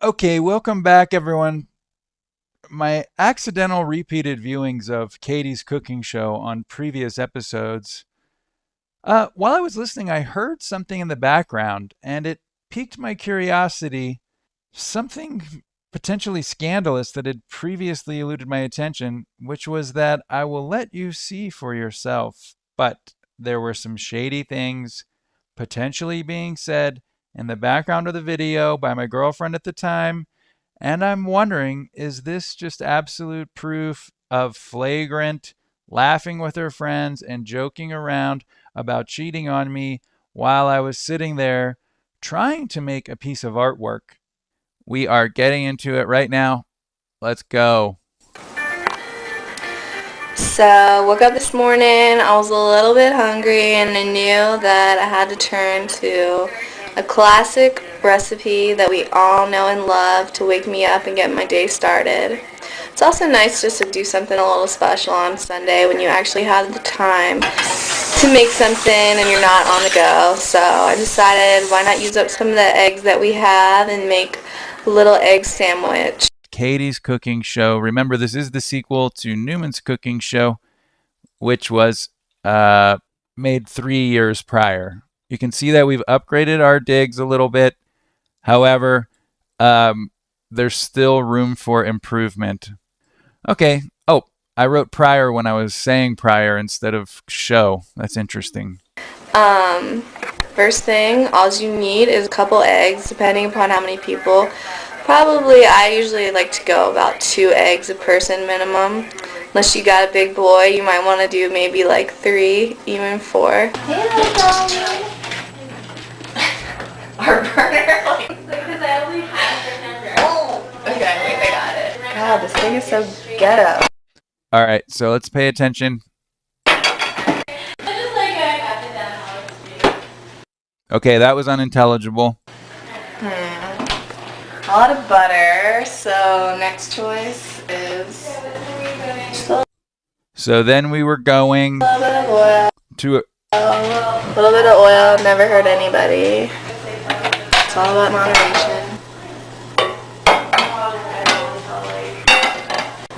Okay, welcome back, everyone. My accidental repeated viewings of Katie's cooking show on previous episodes. While I was listening, I heard something in the background, and it piqued my curiosity. Something potentially scandalous that had previously eluded my attention, which was that I will let you see for yourself. But there were some shady things potentially being said in the background of the video by my girlfriend at the time. And I'm wondering, is this just absolute proof of flagrant laughing with her friends and joking around about cheating on me while I was sitting there trying to make a piece of artwork? We are getting into it right now. Let's go. So, woke up this morning, I was a little bit hungry and I knew that I had to turn to a classic recipe that we all know and love to wake me up and get my day started. It's also nice just to do something a little special on Sunday when you actually have the time to make something and you're not on the go. So I decided why not use up some of the eggs that we have and make a little egg sandwich. Katie's cooking show. Remember, this is the sequel to Newman's cooking show, which was made 3 years prior. You can see that we've upgraded our digs a little bit. However, there's still room for improvement. Okay. Oh, I wrote prior when I was saying prior instead of show. That's interesting. Um, First thing, all you need is a couple eggs, depending upon how many people. Probably, I usually like to go about 2 eggs a person minimum. Unless you got a big boy, you might want to do maybe like 3, even 4. Hey, little doggy. Our burner. Because I only have the number. Oh, okay, wait, I got it. God, this thing is so ghetto. All right, so let's pay attention. Okay, that was unintelligible. A lot of butter, so next choice is just a So then we were going little bit of oil. to A little bit of oil, never hurt anybody. It's all about moderation.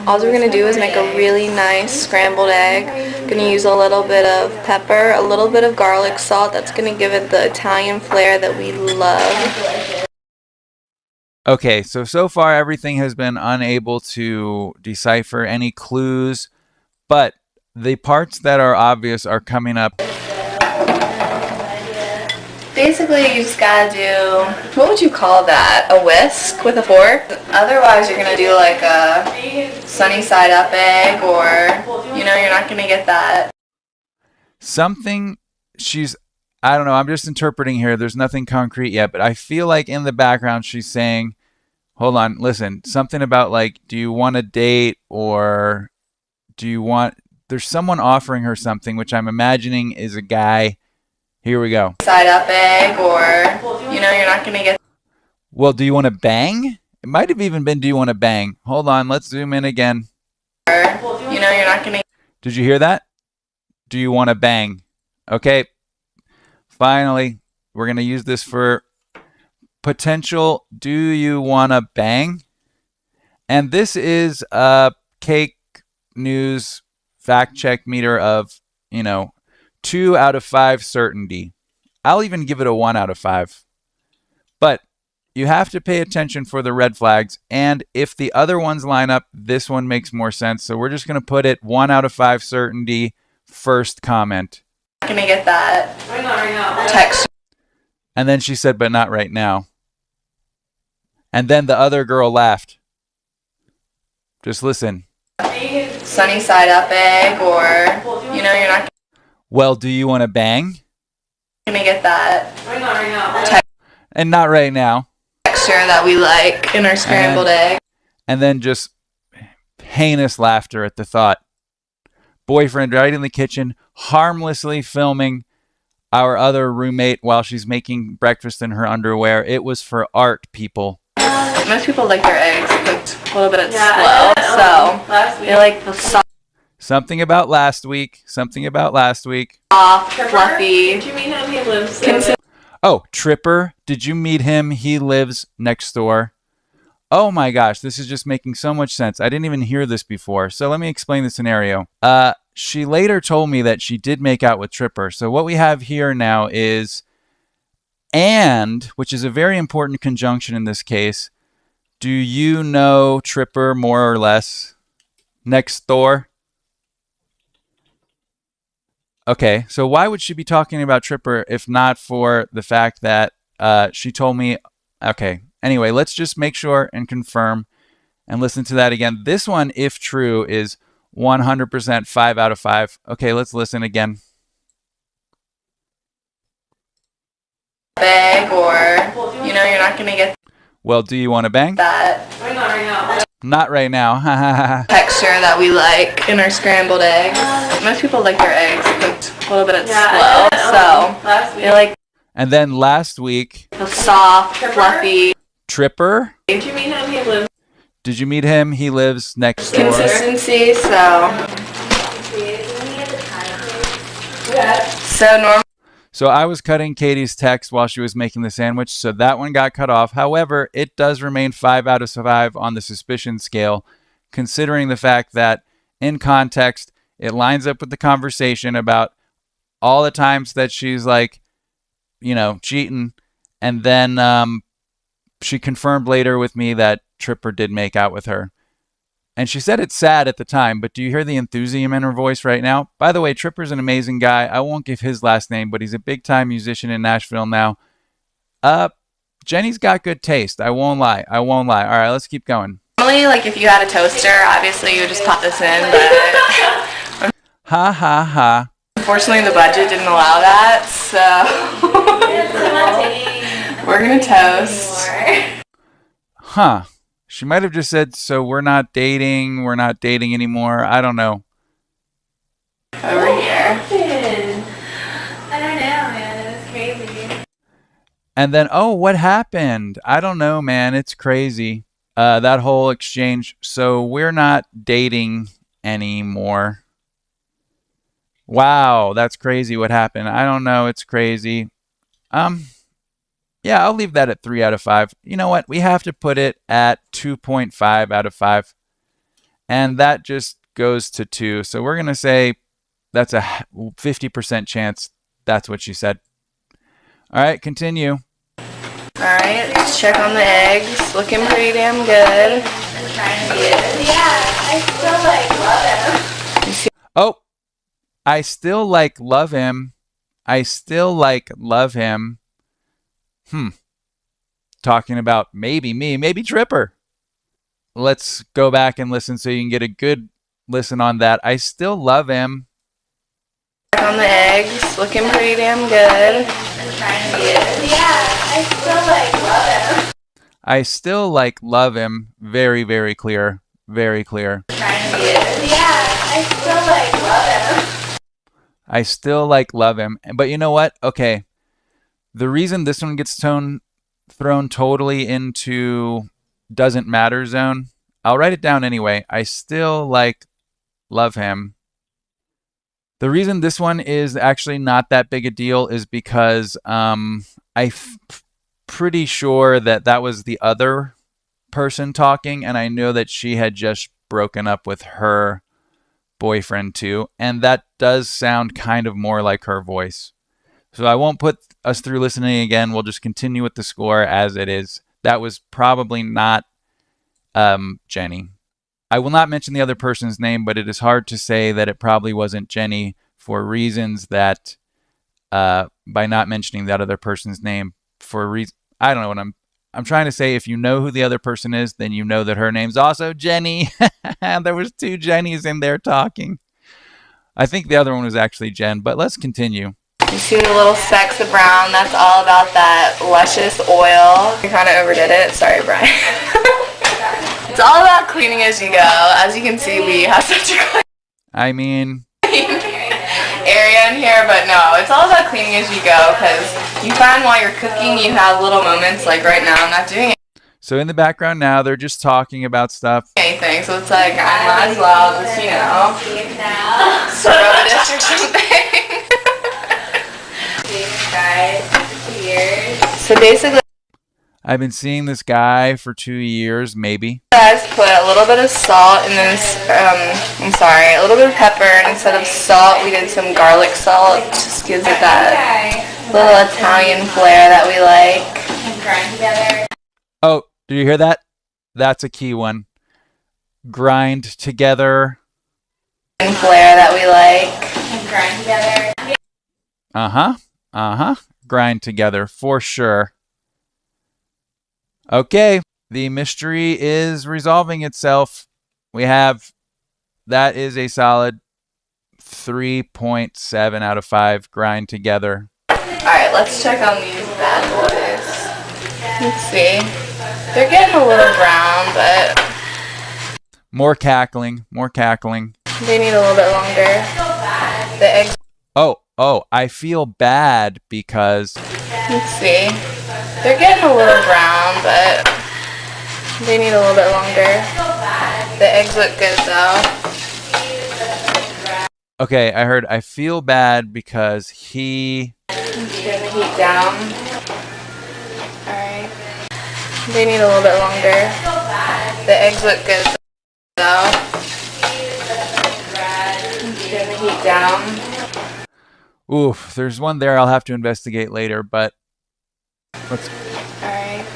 All we're going to do is make a really nice scrambled egg. Going to use a little bit of pepper, a little bit of garlic salt. That's going to give it the Italian flair that we love. Okay, so far everything has been unable to decipher any clues, but the parts that are obvious are coming up. Basically, you just gotta do, what would you call that? A whisk with a fork? Otherwise, you're gonna do like a sunny side up egg, or, you're not gonna get that. Something I don't know, I'm just interpreting here. There's nothing concrete yet, but I feel like in the background she's saying, hold on, listen, something about like, do you want a date or there's someone offering her something, which I'm imagining is a guy. Here we go. Side up egg, or, you're not gonna get. Well, do you want to bang? It might have even been, do you want to bang? Hold on, let's zoom in again. You're not gonna. Did you hear that? Do you want to bang? Okay. Finally, we're going to use this for potential do you want to bang? And this is a cake news fact check meter of, 2 out of 5 certainty. I'll even give it a 1 out of 5. But you have to pay attention for the red flags. And if the other ones line up, this one makes more sense. So we're just going to put it 1 out of 5 certainty, first comment. Not gonna get that text. And then she said, but not right now. And then the other girl laughed. Just listen. Sunny side up egg, or, you're not Well, do you want to bang? gonna get that And not right now. texture that we like in our scrambled egg. And then just heinous laughter at the thought. Boyfriend right in the kitchen, harmlessly filming our other roommate while she's making breakfast in her underwear. It was for art, people. Most people like their eggs cooked a little bit slow, so they like the soft, Something about last week. fluffy. Did you mean how he lives? Oh, Tripper. Did you meet him? He lives next door. Oh my gosh, this is just making so much sense. I didn't even hear this before. So let me explain the scenario. She later told me that she did make out with Tripper. So what we have here now is and, which is a very important conjunction in this case. Do you know Tripper more or less? Next door? Okay, so why would she be talking about Tripper if not for the fact that she told me? Okay, anyway, let's just make sure and confirm and listen to that again. This one, if true, is 100% 5 out of 5. Okay, let's listen again. Big, or, you're not going to get Well, do you want to bang? that Not right now. texture that we like in our scrambled eggs. Most people like their eggs cooked a little bit slow, so they like And then last week, soft, fluffy. Tripper. Did you meet him? He lives Did you meet him? He lives next door. consistency, so normal. So I was cutting Katie's text while she was making the sandwich, so that one got cut off. However, it does remain 5 out of 5 on the suspicion scale, considering the fact that in context, it lines up with the conversation about all the times that she's like, cheating. And then she confirmed later with me that Tripper did make out with her. And she said it's sad at the time, but do you hear the enthusiasm in her voice right now? By the way, Tripper's an amazing guy. I won't give his last name, but he's a big-time musician in Nashville now. Jenny's got good taste. I won't lie. All right, let's keep going. Normally, if you had a toaster, obviously you would just pop this in, but Ha ha ha. unfortunately the budget didn't allow that, so we're gonna toast. Huh. She might have just said, so we're not dating anymore. I don't know. Over here. I don't know, man. It's crazy. And then, what happened? I don't know, man. It's crazy. That whole exchange. So we're not dating anymore. Wow, that's crazy what happened. I don't know. It's crazy. Yeah, I'll leave that at 3 out of 5. You know what? We have to put it at 2.5 out of 5. And that just goes to 2. So we're going to say that's a 50% chance that's what she said. All right, continue. All right, let's check on the eggs. Looking pretty damn good. Yeah, I still love him. Oh, I still love him. I still love him. Talking about maybe me, maybe Tripper. Let's go back and listen so you can get a good listen on that. I still love him. Check on the eggs. Looking pretty damn good. Yeah, I still love him. I still love him. Very, very clear. Very clear. Yeah, I still love him. I still love him. But you know what? Okay. The reason this one gets thrown totally into doesn't matter zone, I'll write it down anyway. I still love him. The reason this one is actually not that big a deal is because pretty sure that was the other person talking, and I know that she had just broken up with her boyfriend too, and that does sound kind of more like her voice. So I won't put us through listening again. We'll just continue with the score as it is. That was probably not Jenny. I will not mention the other person's name, but it is hard to say that it probably wasn't Jenny for reasons that by not mentioning that other person's name for a reason. I don't know what I'm trying to say. If you know who the other person is, then you know that her name's also Jenny. There was 2 Jennys in there talking. I think the other one was actually Jen, but let's continue. You see the little specks of brown? That's all about that luscious oil. You kind of overdid it. Sorry, Brian. It's all about cleaning as you go. As you can see, we have such a clean area in here, but no, it's all about cleaning as you go, because you find while you're cooking, you have little moments, like right now, I'm not doing So in the background now, they're just talking about stuff. anything, so it's like, I might as well just, scrub a dish or something. So basically, I've been seeing this guy for 2 years, maybe. Guys, put a little bit of salt and then, a little bit of pepper, and instead of salt, we did some garlic salt. It just gives it that little Italian flair that we like. And grind together. Oh, did you hear that? That's a key one. Grind together. And flair that we like. And grind together. Grind together for sure. Okay, the mystery is resolving itself. That is a solid 3.7 out of 5. Grind together. Alright, let's check on these bad boys. Let's see. They're getting a little brown, but More cackling. they need a little bit longer. The eggs, Oh, I feel bad because let's see. They're getting a little brown, but they need a little bit longer. The eggs look good though. okay, I feel bad because he Turn the heat down. Alright. They need a little bit longer. The eggs look good though. Turn the heat down. oof, there's one there I'll have to investigate later, but let's Alright.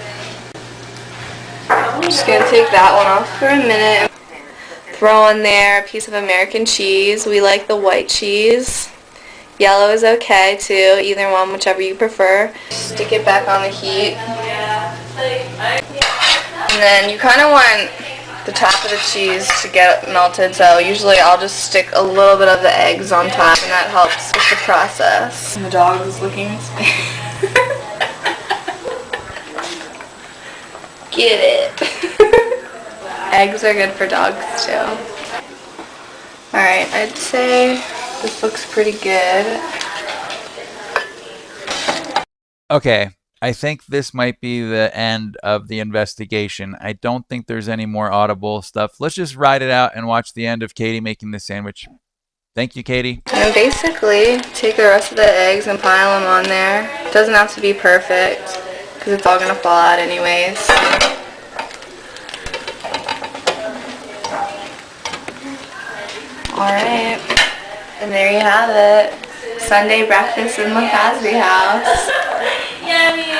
I'm just gonna take that one off for a minute. Throw in there a piece of American cheese. We like the white cheese. Yellow is okay too, either one, whichever you prefer. Stick it back on the heat. And then you kind of want the top of the cheese to get melted, so usually I'll just stick a little bit of the eggs on top, and that helps with the process. And the dog is looking at me. Get it. Eggs are good for dogs too. Alright, I'd say this looks pretty good. Okay, I think this might be the end of the investigation. I don't think there's any more audible stuff. Let's just ride it out and watch the end of Katie making the sandwich. Thank you, Katie. And basically, take the rest of the eggs and pile them on there. It doesn't have to be perfect, because it's all going to fall out anyways. Alright, and there you have it. Sunday breakfast in the Casby house. Yeah, I mean,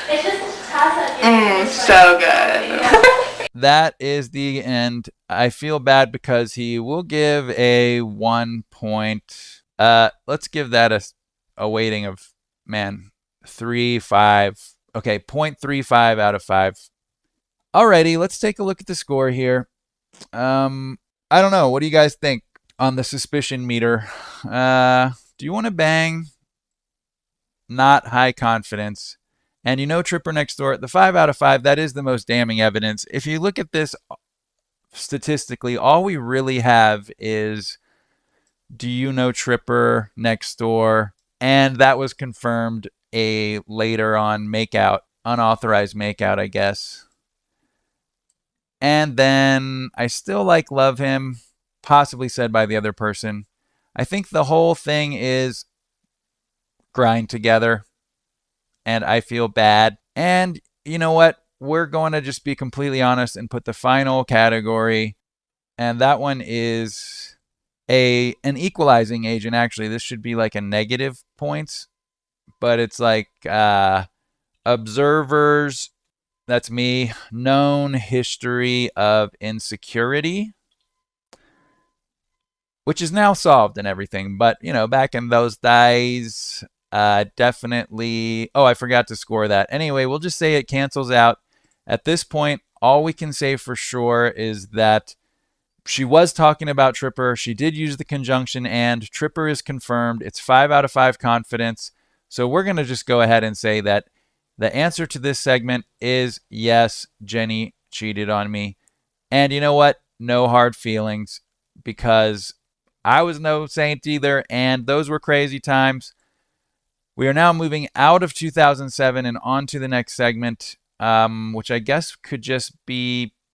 it's just a toss-up. So good. That is the end. I feel bad because he will give a 1 point. Let's give that a weighting of, 3.5. Okay, 0.35 out of 5. Alrighty, let's take a look at the score here. I don't know. What do you guys think on the suspicion meter? Do you want to bang? Not high confidence. And you know Tripper next door, the 5 out of 5, that is the most damning evidence. If you look at this statistically, all we really have is, do you know Tripper next door? And that was confirmed a later on makeout, unauthorized makeout, I guess. And then I still love him, possibly said by the other person. I think the whole thing is grind together, and I feel bad. And you know what? We're going to just be completely honest and put the final category, and that one is an equalizing agent. Actually, this should be like a negative points, but it's like observers. That's me. Known history of insecurity, which is now solved and everything. But, back in those days, definitely. Oh, I forgot to score that. Anyway, we'll just say it cancels out. At this point, all we can say for sure is that she was talking about Tripper. She did use the conjunction and. Tripper is confirmed. It's 5 out of 5 confidence. So we're going to just go ahead and say that the answer to this segment is yes, Jenny cheated on me. And you know what? No hard feelings, because I was no saint either, and those were crazy times. We are now moving out of 2007 and on to the next segment, which I guess could just be